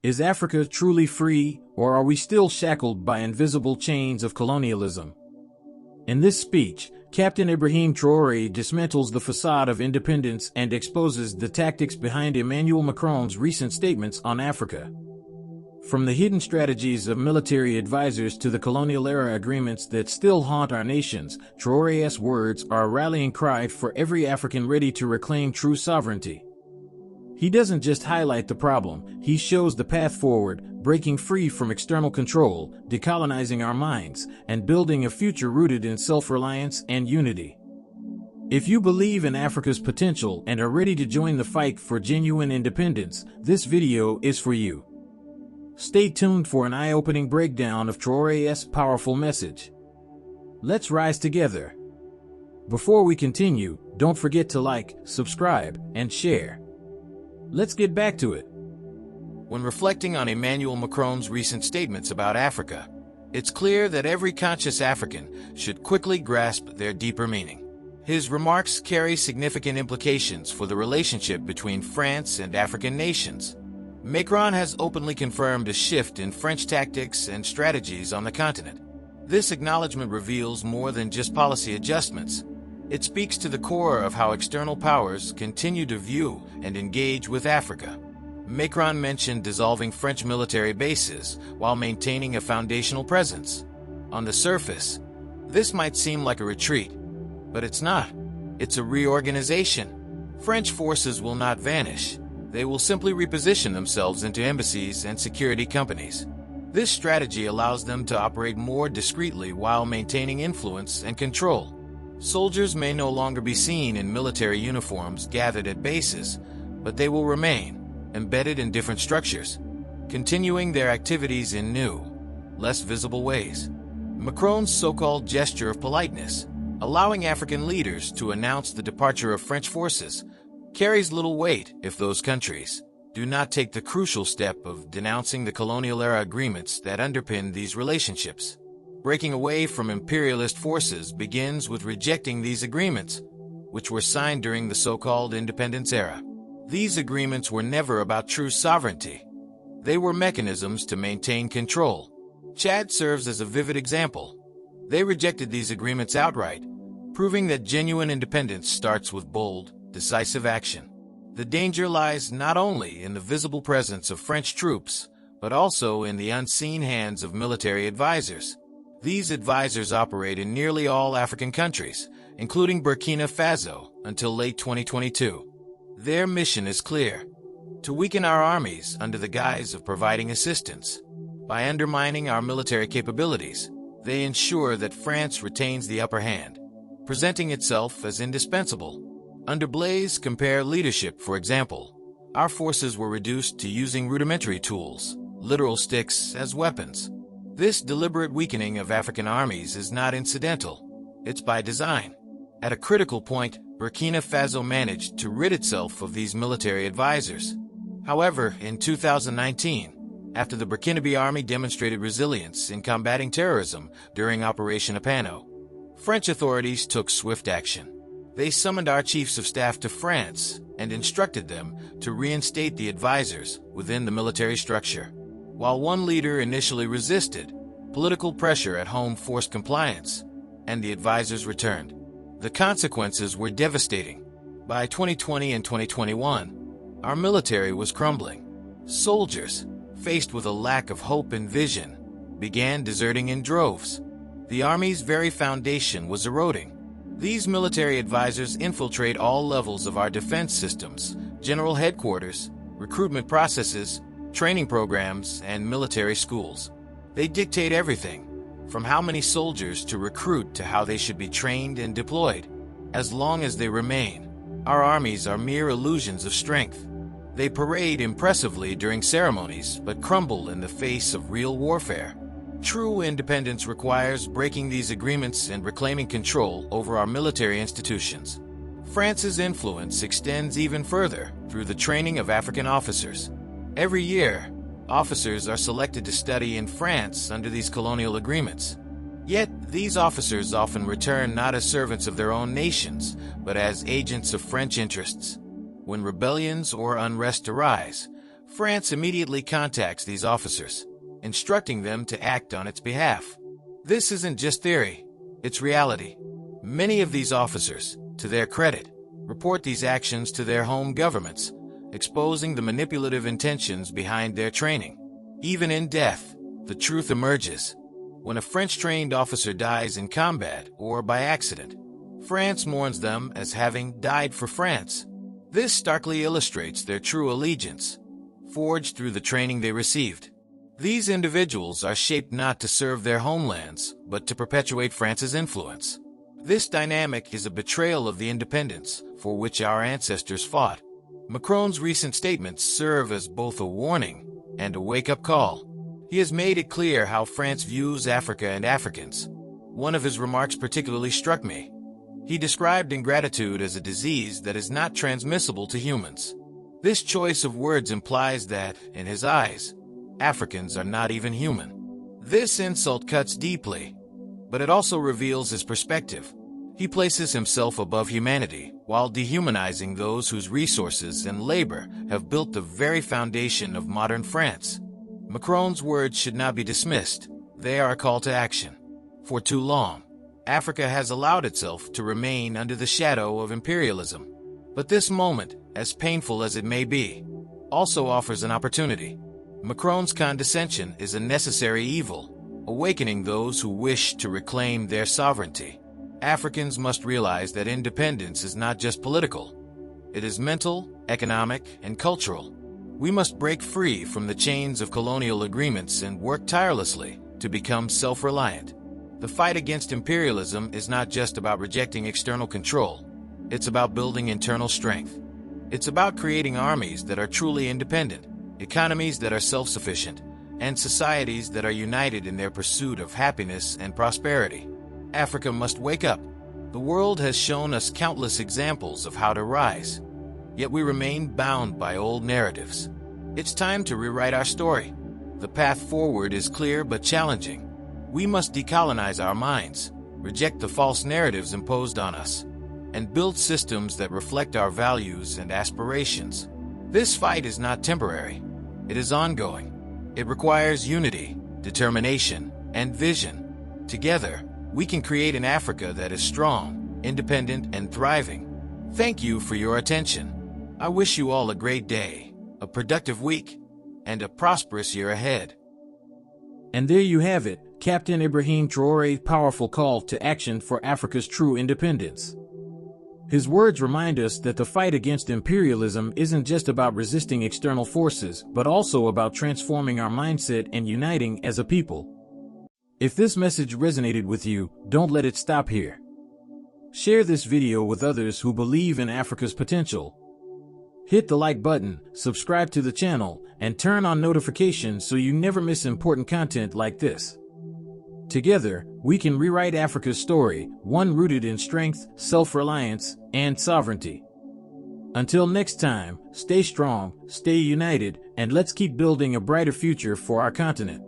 Is Africa truly free, or are we still shackled by invisible chains of colonialism? In this speech, Captain Ibrahim Traoré dismantles the facade of independence and exposes the tactics behind Emmanuel Macron's recent statements on Africa. From the hidden strategies of military advisors to the colonial-era agreements that still haunt our nations, Traoré's words are a rallying cry for every African ready to reclaim true sovereignty. He doesn't just highlight the problem, he shows the path forward, breaking free from external control, decolonizing our minds, and building a future rooted in self-reliance and unity. If you believe in Africa's potential and are ready to join the fight for genuine independence, this video is for you. Stay tuned for an eye-opening breakdown of Traoré's powerful message. Let's rise together. Before we continue, don't forget to like, subscribe, and share. Let's get back to it. When reflecting on Emmanuel Macron's recent statements about Africa, it's clear that every conscious African should quickly grasp their deeper meaning. His remarks carry significant implications for the relationship between France and African nations. Macron has openly confirmed a shift in French tactics and strategies on the continent. This acknowledgement reveals more than just policy adjustments. It speaks to the core of how external powers continue to view and engage with Africa. Macron mentioned dissolving French military bases while maintaining a foundational presence. On the surface, this might seem like a retreat, but it's not. It's a reorganization. French forces will not vanish. They will simply reposition themselves into embassies and security companies. This strategy allows them to operate more discreetly while maintaining influence and control. Soldiers may no longer be seen in military uniforms gathered at bases, but they will remain embedded in different structures, continuing their activities in new, less visible ways. Macron's so-called gesture of politeness, allowing African leaders to announce the departure of French forces, carries little weight if those countries do not take the crucial step of denouncing the colonial-era agreements that underpin these relationships. Breaking away from imperialist forces begins with rejecting these agreements, which were signed during the so-called independence era. These agreements were never about true sovereignty. They were mechanisms to maintain control. Chad serves as a vivid example. They rejected these agreements outright, proving that genuine independence starts with bold, decisive action. The danger lies not only in the visible presence of French troops, but also in the unseen hands of military advisors. These advisors operate in nearly all African countries, including Burkina Faso, until late 2022. Their mission is clear: to weaken our armies under the guise of providing assistance. By undermining our military capabilities, they ensure that France retains the upper hand, presenting itself as indispensable. Under Blaise Compaoré leadership, for example, our forces were reduced to using rudimentary tools, literal sticks, as weapons. This deliberate weakening of African armies is not incidental. It's by design. At a critical point, Burkina Faso managed to rid itself of these military advisors. However, in 2019, after the Burkinabe army demonstrated resilience in combating terrorism during Operation Apano, French authorities took swift action. They summoned our chiefs of staff to France and instructed them to reinstate the advisors within the military structure. While one leader initially resisted, political pressure at home forced compliance, and the advisors returned. The consequences were devastating. By 2020 and 2021, our military was crumbling. Soldiers, faced with a lack of hope and vision, began deserting in droves. The army's very foundation was eroding. These military advisors infiltrate all levels of our defense systems, general headquarters, recruitment processes, training programs, and military schools. They dictate everything, from how many soldiers to recruit to how they should be trained and deployed. As long as they remain, our armies are mere illusions of strength. They parade impressively during ceremonies, but crumble in the face of real warfare. True independence requires breaking these agreements and reclaiming control over our military institutions. France's influence extends even further through the training of African officers. Every year, officers are selected to study in France under these colonial agreements. Yet, these officers often return not as servants of their own nations, but as agents of French interests. When rebellions or unrest arise, France immediately contacts these officers, instructing them to act on its behalf. This isn't just theory, it's reality. Many of these officers, to their credit, report these actions to their home governments, exposing the manipulative intentions behind their training. Even in death, the truth emerges. When a French-trained officer dies in combat or by accident, France mourns them as having died for France. This starkly illustrates their true allegiance, forged through the training they received. These individuals are shaped not to serve their homelands, but to perpetuate France's influence. This dynamic is a betrayal of the independence for which our ancestors fought. Macron's recent statements serve as both a warning and a wake-up call. He has made it clear how France views Africa and Africans. One of his remarks particularly struck me. He described ingratitude as a disease that is not transmissible to humans. This choice of words implies that, in his eyes, Africans are not even human. This insult cuts deeply, but it also reveals his perspective. He places himself above humanity while dehumanizing those whose resources and labor have built the very foundation of modern France. Macron's words should not be dismissed. They are a call to action. For too long, Africa has allowed itself to remain under the shadow of imperialism. But this moment, as painful as it may be, also offers an opportunity. Macron's condescension is a necessary evil, awakening those who wish to reclaim their sovereignty. Africans must realize that independence is not just political. It is mental, economic, and cultural. We must break free from the chains of colonial agreements and work tirelessly to become self-reliant. The fight against imperialism is not just about rejecting external control. It's about building internal strength. It's about creating armies that are truly independent, economies that are self-sufficient, and societies that are united in their pursuit of happiness and prosperity. Africa must wake up. The world has shown us countless examples of how to rise, yet we remain bound by old narratives. It's time to rewrite our story. The path forward is clear but challenging. We must decolonize our minds, reject the false narratives imposed on us, and build systems that reflect our values and aspirations. This fight is not temporary. It is ongoing. It requires unity, determination, and vision. Together, we can create an Africa that is strong, independent, and thriving. Thank you for your attention. I wish you all a great day, a productive week, and a prosperous year ahead. And there you have it, Captain Ibrahim Traoré's powerful call to action for Africa's true independence. His words remind us that the fight against imperialism isn't just about resisting external forces, but also about transforming our mindset and uniting as a people. If this message resonated with you, don't let it stop here. Share this video with others who believe in Africa's potential. Hit the like button, subscribe to the channel, and turn on notifications so you never miss important content like this. Together, we can rewrite Africa's story, one rooted in strength, self-reliance, and sovereignty. Until next time, stay strong, stay united, and let's keep building a brighter future for our continent.